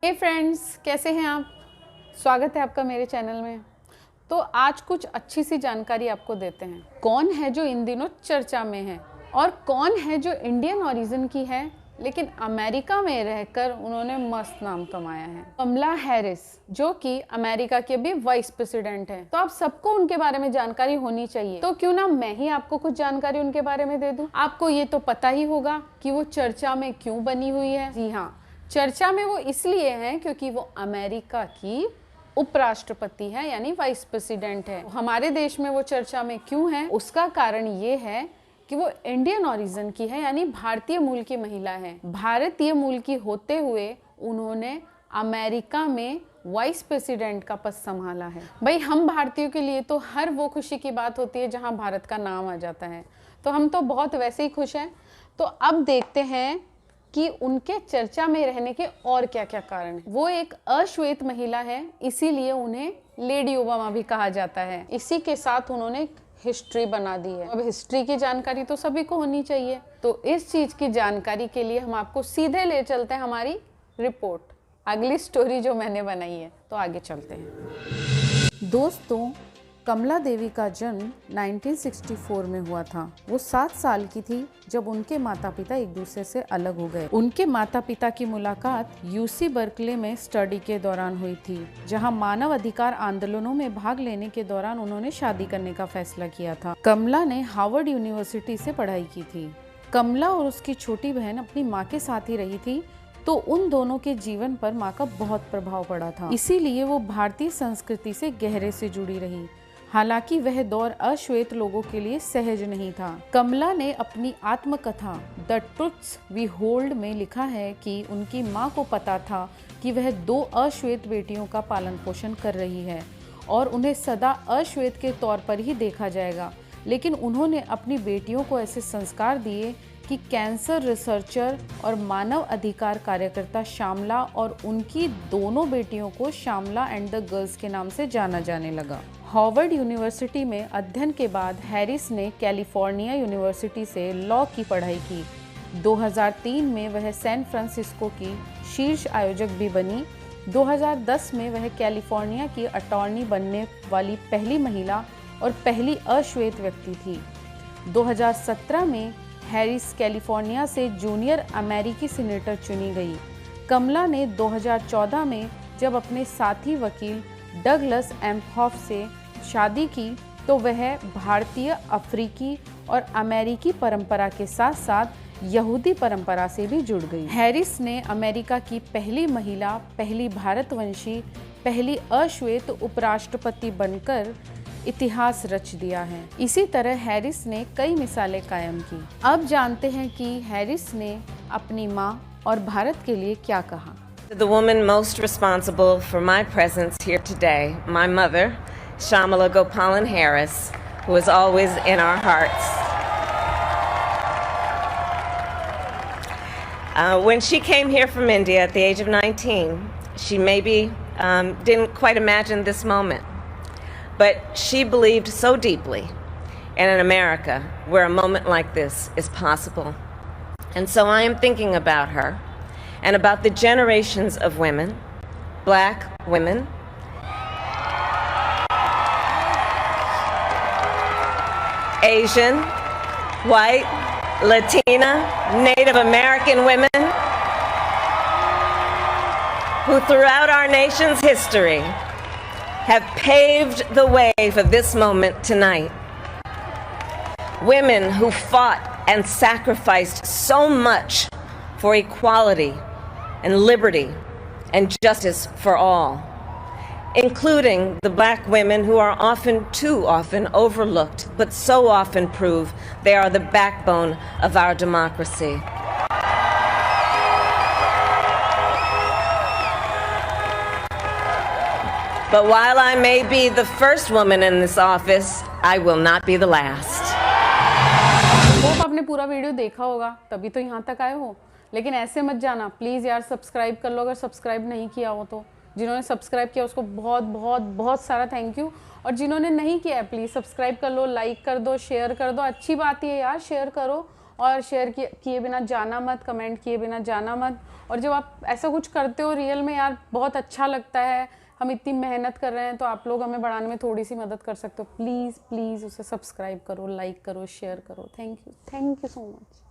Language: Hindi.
हे फ्रेंड्स, कैसे हैं आप। स्वागत है आपका मेरे चैनल में। तो आज कुछ अच्छी सी जानकारी आपको देते हैं। कौन है जो इन दिनों चर्चा में है और कौन है जो इंडियन ओरिजिन की है लेकिन अमेरिका में रहकर उन्होंने मस्त नाम कमाया है। कमला हैरिस, जो कि अमेरिका के भी वाइस प्रेसिडेंट हैं। तो आप सबको उनके बारे में जानकारी होनी चाहिए, तो क्यों ना मैं ही आपको कुछ जानकारी उनके बारे में दे दूं। आपको ये तो पता ही होगा कि वो चर्चा में क्यों बनी हुई है। जी हाँ, चर्चा में वो इसलिए है क्योंकि वो अमेरिका की उपराष्ट्रपति है, यानी वाइस प्रेसिडेंट है। हमारे देश में वो चर्चा में क्यों है, उसका कारण ये है कि वो इंडियन ओरिजिन की है, यानी भारतीय मूल की महिला है। भारतीय मूल की होते हुए उन्होंने अमेरिका में वाइस प्रेसिडेंट का पद संभाला है। भाई, हम भारतीयों के लिए तो हर वो खुशी की बात होती है जहां भारत का नाम आ जाता है, तो हम तो बहुत वैसे ही खुश हैं। तो अब देखते हैं कि उनके चर्चा में रहने के और क्या क्या कारण है। वो एक अश्वेत महिला है, इसीलिए उन्हें लेडी ओबामा भी कहा जाता है। इसी के साथ उन्होंने हिस्ट्री बना दी है। अब हिस्ट्री की जानकारी तो सभी को होनी चाहिए, तो इस चीज की जानकारी के लिए हम आपको सीधे ले चलते हैं हमारी रिपोर्ट, अगली स्टोरी जो मैंने बनाई है। तो आगे चलते हैं। दोस्तों, कमला देवी का जन्म 1964 में हुआ था। वो 7 साल की थी जब उनके माता पिता एक दूसरे से अलग हो गए। उनके माता पिता की मुलाकात यूसी बर्कले में स्टडी के दौरान हुई थी, जहां मानव अधिकार आंदोलनों में भाग लेने के दौरान उन्होंने शादी करने का फैसला किया था। कमला ने हार्वर्ड यूनिवर्सिटी से पढ़ाई की थी। कमला और उसकी छोटी बहन अपनी माँ के साथ ही रही थी, तो उन दोनों के जीवन पर माँ का बहुत प्रभाव पड़ा था। इसीलिए वो भारतीय संस्कृति से गहरे से जुड़ी रही। हालांकि वह दौर अश्वेत लोगों के लिए सहज नहीं था। कमला ने अपनी आत्मकथा द ट्रुथ्स वी होल्ड में लिखा है कि उनकी मां को पता था कि वह 2 अश्वेत बेटियों का पालन पोषण कर रही है और उन्हें सदा अश्वेत के तौर पर ही देखा जाएगा, लेकिन उन्होंने अपनी बेटियों को ऐसे संस्कार दिए कि कैंसर रिसर्चर और मानव अधिकार कार्यकर्ता श्यामला और उनकी दोनों बेटियों को श्यामला एंड द गर्ल्स के नाम से जाना जाने लगा। हार्वर्ड यूनिवर्सिटी में अध्ययन के बाद हैरिस ने कैलिफोर्निया यूनिवर्सिटी से लॉ की पढ़ाई की। 2003 में वह सैन फ्रांसिस्को की शीर्ष आयोजक भी बनी। 2010 में वह कैलिफोर्निया की अटॉर्नी बनने वाली पहली महिला और पहली अश्वेत व्यक्ति थी। 2017 में हैरिस कैलिफोर्निया से जूनियर अमेरिकी सीनेटर चुनी गई। कमला ने 2014 में जब अपने साथी वकील डगलस एम्पहॉफ से शादी की तो वह भारतीय, अफ्रीकी और अमेरिकी परंपरा के साथ साथ यहूदी परंपरा से भी जुड़ गई। हैरिस ने अमेरिका की पहली महिला, पहली भारतवंशी, पहली अश्वेत उपराष्ट्रपति बनकर इतिहास रच दिया है। इसी तरह हैरिस ने कई मिसालें कायम की। अब जानते हैं कि हैरिस ने अपनी मां और भारत के लिए क्या कहा। The woman most responsible for my presence here today, my mother, Shamala Gopalan Harris, who is always in our hearts. When she came here from India at the age of 19, she maybe didn't quite imagine this moment. But she believed so deeply in an America where a moment like this is possible. And so I am thinking about her and about the generations of women, black women, Asian, white, Latina, Native American women, who throughout our nation's history have paved the way for this moment tonight. Women who fought and sacrificed so much for equality and liberty and justice for all, including the black women who are too often overlooked, but so often prove they are the backbone of our democracy. But while I may be the first woman in this office, I will not be the last. Hope आपने पूरा वीडियो देखा होगा, तभी तो यहाँ तक आए हो। लेकिन ऐसे मत जाना प्लीज़ यार, सब्सक्राइब कर लो अगर सब्सक्राइब नहीं किया हो तो। जिन्होंने सब्सक्राइब किया उसको बहुत बहुत बहुत सारा थैंक यू, और जिन्होंने नहीं किया है प्लीज़ सब्सक्राइब कर लो, लाइक कर दो, शेयर कर दो। अच्छी बात है यार, शेयर करो और शेयर किए बिना जाना मत, कमेंट किए बिना जाना मत। और जब आप ऐसा कुछ करते हो रियल में यार बहुत अच्छा लगता है, हम इतनी मेहनत कर रहे हैं, तो आप लोग हमें बढ़ाने में थोड़ी सी मदद कर सकते हो। प्लीज़ प्लीज़ उसे सब्सक्राइब करो, लाइक करो, शेयर करो। Thank you so much.